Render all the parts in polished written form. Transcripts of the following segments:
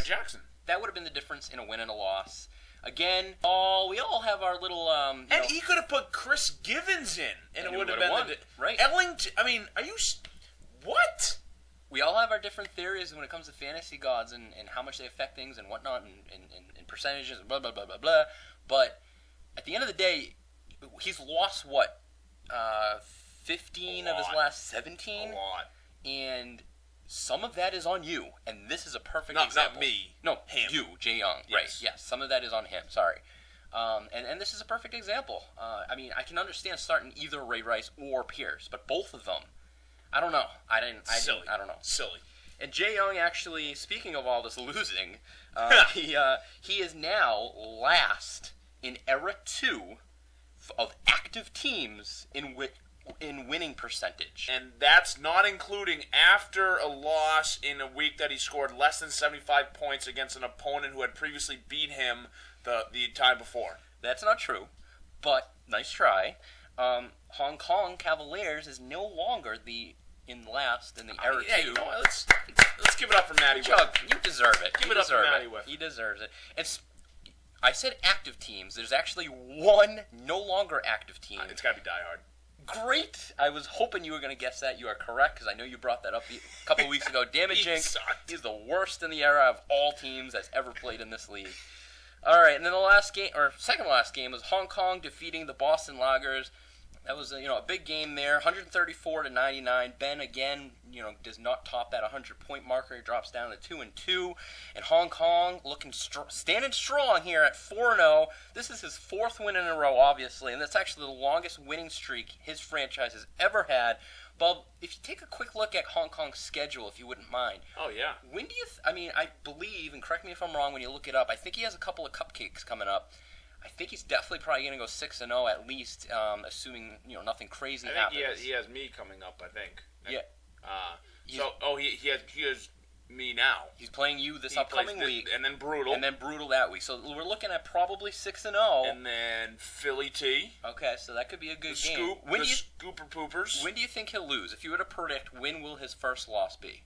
Jackson. That would have been the difference in a win and a loss. Again, we all have our little. And he could have put Chris Givens in, and it would have been won. Right. Ellington. I mean, are you? What? We all have our different theories when it comes to fantasy gods and how much they affect things and whatnot and percentages and blah blah blah blah blah. But at the end of the day, he's lost what? 15 of his last 17. A lot. And some of that is on you, and this is a perfect example. Not me. No, him. You, Jay Young. Yes. Right, yes. Some of that is on him, sorry. And this is a perfect example. I mean, I can understand starting either Ray Rice or Pierce, but both of them, I don't know. I don't know. Silly. And Jay Young, actually, speaking of all this losing, he is now last in Era 2 of active teams in winning percentage. And that's not including after a loss in a week that he scored less than 75 points against an opponent who had previously beat him the time before. That's not true, but nice try. Hong Kong Cavaliers is no longer in last in the Era 2. You know what, let's give it up for Matty Chug, you deserve it. Give it up for Matty Whiff. He deserves it. And I said active teams. There's actually one no longer active team. It's got to be Die Hard. Great. I was hoping you were going to guess that. You are correct, because I know you brought that up a couple weeks ago. Damn it, Jinx. He's the worst in the era of all teams that's ever played in this league. All right, and then the last game, or second last game, was Hong Kong defeating the Boston Loggers. That was a big game there, 134-99. Ben again, does not top that 100-point marker. He drops down to 2-2, and Hong Kong standing strong here at 4-0. This is his fourth win in a row, obviously, and that's actually the longest winning streak his franchise has ever had. Bub, if you take a quick look at Hong Kong's schedule, if you wouldn't mind. Oh yeah. When do you? I believe, and correct me if I'm wrong when you look it up. I think he has a couple of cupcakes coming up. I think he's definitely probably going to go 6-0 at least, assuming nothing crazy happens. He has me coming up, I think. Yeah. He has me now. He's playing you this upcoming week, and then Brutal, that week. So we're looking at probably 6-0, and then Philly T. Okay, so that could be a good game. Scooper Poopers. When do you think he'll lose? If you were to predict, when will his first loss be?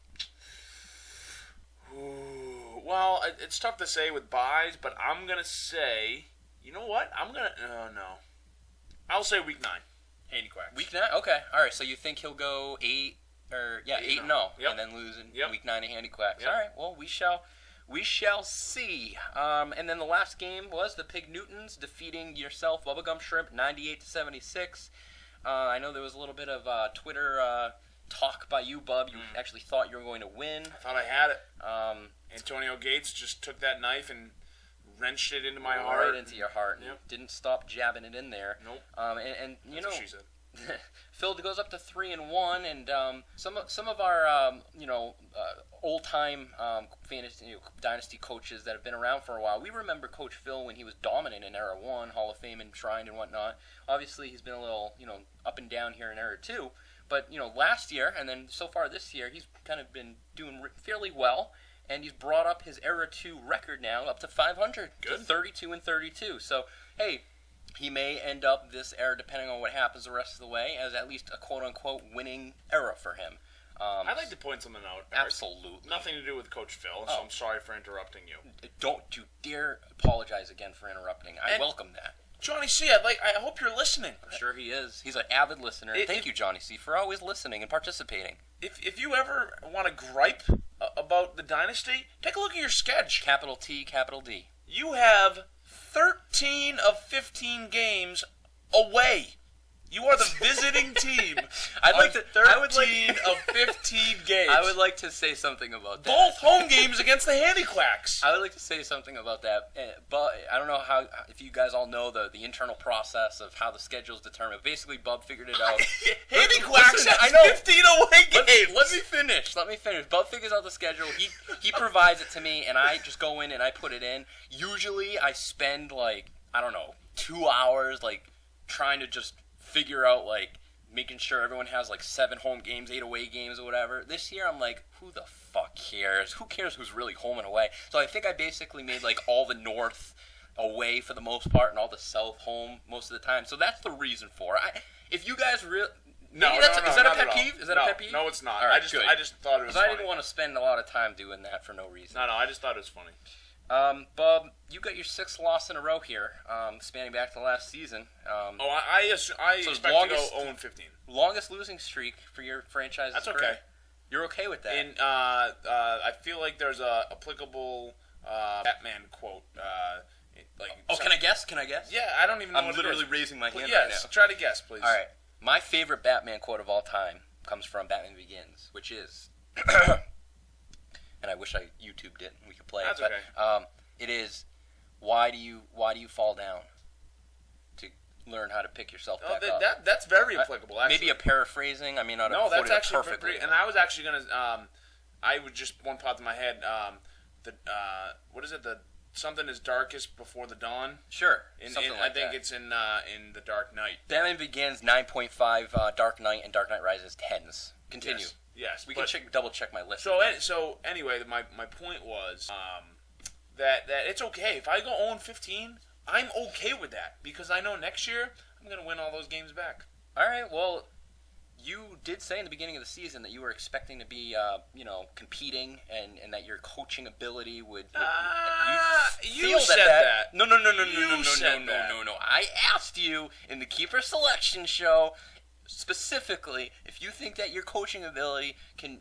Ooh, well, it's tough to say with buys, but I'm gonna say. You know what? No. I'll say week 9. Handy Quacks. Week 9? Okay. All right. So you think he'll go 8-0, and then lose in week 9 to Handy Quacks. Yep. All right. Well, we shall see. And then the last game was the Pig Newtons defeating yourself, Bubblegum Shrimp, 98-76. I know there was a little bit of Twitter talk by you, Bub. You actually thought you were going to win. I thought I had it. Antonio Gates just took that knife and wrenched it into my heart. Right into your heart. And didn't stop jabbing it in there. Nope. And That's what she said. Phil goes up to 3-1, and some of our old time fantasy dynasty coaches that have been around for a while. We remember Coach Phil when he was dominant in Era 1, Hall of Fame enshrined and whatnot. Obviously, he's been a little up and down here in Era 2, but last year and then so far this year, he's kind of been doing fairly well. And he's brought up his Era 2 record now up to 500 to 32-32. So, hey, he may end up this era, depending on what happens the rest of the way, as at least a quote-unquote winning era for him. I'd like to point something out, Eric. Absolutely. Nothing to do with Coach Phil, so I'm sorry for interrupting you. Don't you dare apologize again for interrupting. I welcome that. Johnny C., I hope you're listening. I'm sure he is. He's an avid listener. Thank you, Johnny C., for always listening and participating. If you ever want to gripe about the Dynasty, take a look at your sketch. Capital T, capital D. You have 13 of 15 games away. You are the visiting team. I'd like to. 13 of 15 games. I would like to say something about that. Both home games against the Handy Quacks. I would like to say something about that, but I don't know if you guys all know the internal process of how the schedule is determined. Basically, Bub figured it out. Handy Quacks has 15 away games. Let me finish. Bub figures out the schedule. He provides it to me, and I just go in and I put it in. Usually, I spend 2 hours trying to just figure out making sure everyone has 7 home games, 8 away games, or whatever. This year I'm like, who the fuck cares? Who cares who's really home and away? So I think I basically made all the North away for the most part and all the South home most of the time. So that's the reason for it. If you guys No, Is that a not pet at all. peeve? Is that a pet peeve? No, it's not. All right, I just thought it was funny. I didn't want to spend a lot of time doing that for no reason. No, I just thought it was funny. Bob, you got your 6th loss in a row here, spanning back to last season. I expect to go 0-15. Longest losing streak for your franchise's That's career. okay. You're okay with that? And I feel like there's a applicable Batman quote. Can I guess? Yeah, I don't even know I'm what literally it is. raising my hand right Yes, now. try to guess, please. All right. My favorite Batman quote of all time comes from Batman Begins, which is, and I wish I YouTubed it and we could play That's it. But, okay. it is, why do you fall down? To learn how to pick yourself back up. That's very applicable. Actually. Maybe a paraphrasing. I mean, not no, a that's actually perfectly. pretty. And I was actually gonna. I would just one popped in my head. What is it? The something is darkest before the dawn. Sure. I think it's in The Dark Knight. Batman Begins 9.5, Dark Knight, and Dark Knight Rises 10s. Continue. Yes. We can double check my list. So anyway, my point was that it's okay if I go 0-15. I'm okay with that because I know next year I'm gonna win all those games back. All right. Well, you did say in the beginning of the season that you were expecting to be, competing, and that your coaching ability would. You said that. No. I asked you in the Keeper Selection Show specifically if you think that your coaching ability can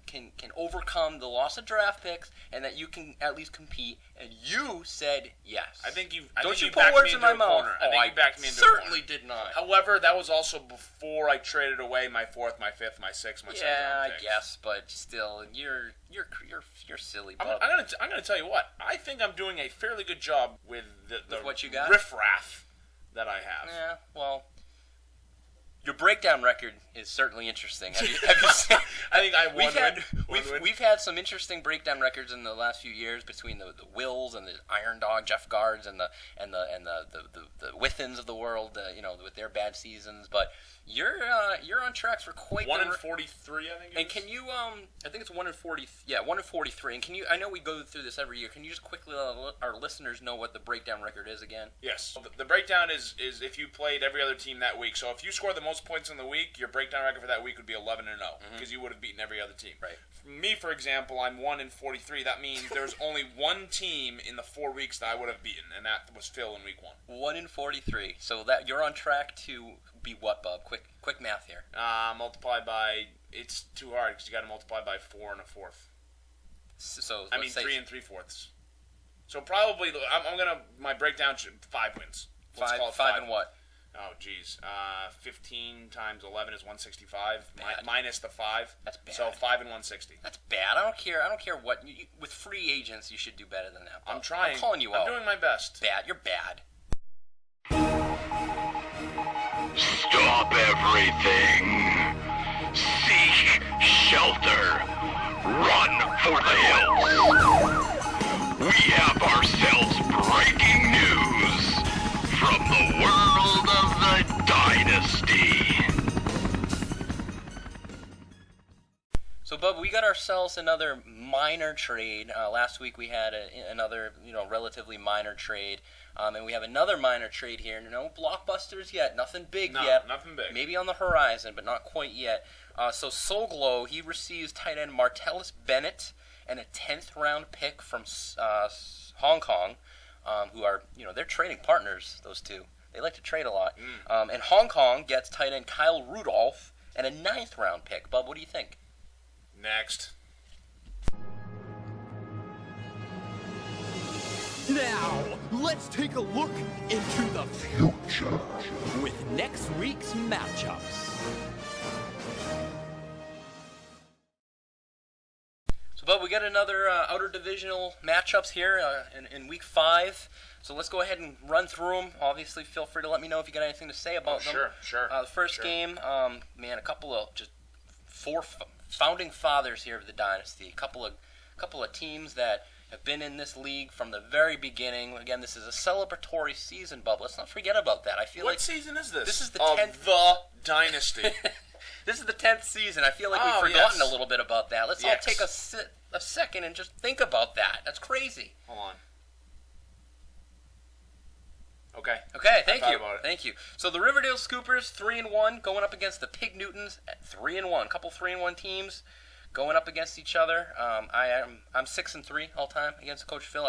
overcome the loss of draft picks and that you can at least compete, and you said yes. I think you put words in my mouth. I think you backed me into a corner. Certainly did not. However, that was also before I traded away my 4th, my 5th, my 6th, my 7th. Yeah, I guess, but still, you're silly, Bob. I'm gonna tell you what. I think I'm doing a fairly good job with the what you got? riffraff that I have. Yeah, well, your breakdown record is certainly interesting. Have you seen? I think I won. We've had some interesting breakdown records in the last few years between the Wills and the Iron Dog Jeff Guards and the Withens of the world, with their bad seasons. But you're on tracks for quite 1-43, I think. And can you I think it's 1-40. Yeah, 1-43. And can you? I know we go through this every year. Can you just quickly let our listeners know what the breakdown record is again? Yes. The breakdown is if you played every other team that week. So if you score the most points in the week, your breakdown record for that week would be 11-0 because you would have beaten every other team. Right. For me, for example, I'm 1-43. That means there's only one team in the 4 weeks that I would have beaten, and that was Phil in week 1. 1-43. So that you're on track to be what, Bub? Quick math here. Multiplied by, it's too hard because you got to multiply by 4 1/4. So 3 3/4. So probably I'm gonna my breakdown should 5 wins. Let's call it 5 and what? Oh geez, 15 times 11 is 165 Bad. minus the 5. That's bad. So 5 and 160. That's bad. I don't care what. With free agents, you should do better than that. Bub. I'm trying. I'm calling you out. I'm doing my best. Bad. You're bad. Stop everything. Seek shelter. Run for the hills. We have ourselves breaking news from the world of the Dynasty. So, Bub, we got ourselves another minor trade. Last week we had another, relatively minor trade. And we have another minor trade here. No blockbusters yet. Nothing big yet. Nothing big. Maybe on the horizon, but not quite yet. So Solglow, he receives tight end Martellus Bennett and a 10th round pick from Hong Kong, who are, they're trading partners, those two. They like to trade a lot. And Hong Kong gets tight end Kyle Rudolph and a 9th round pick. Bub, what do you think? Next. Now, let's take a look into the future with next week's matchups. So, Bub, we got another outer divisional matchups here in week 5. So let's go ahead and run through them. Obviously, feel free to let me know if you got anything to say about them. Sure. The first game, a couple of just 4 founding fathers here of the Dynasty. A couple of teams that have been in this league from the very beginning. Again, this is a celebratory season, Bub. Let's not forget about that. I feel What season is this? This is the 10th the Dynasty. This is the 10th season. I feel like we've forgotten a little bit about that. Let's all take a second and just think about that. That's crazy. Hold on. Okay. Okay, thank you. About it. Thank you. So the Riverdale Scoopers 3-1 going up against the Pig Newtons at 3-1. Couple 3-1 teams going up against each other. I'm 6-3 all time against Coach Phil.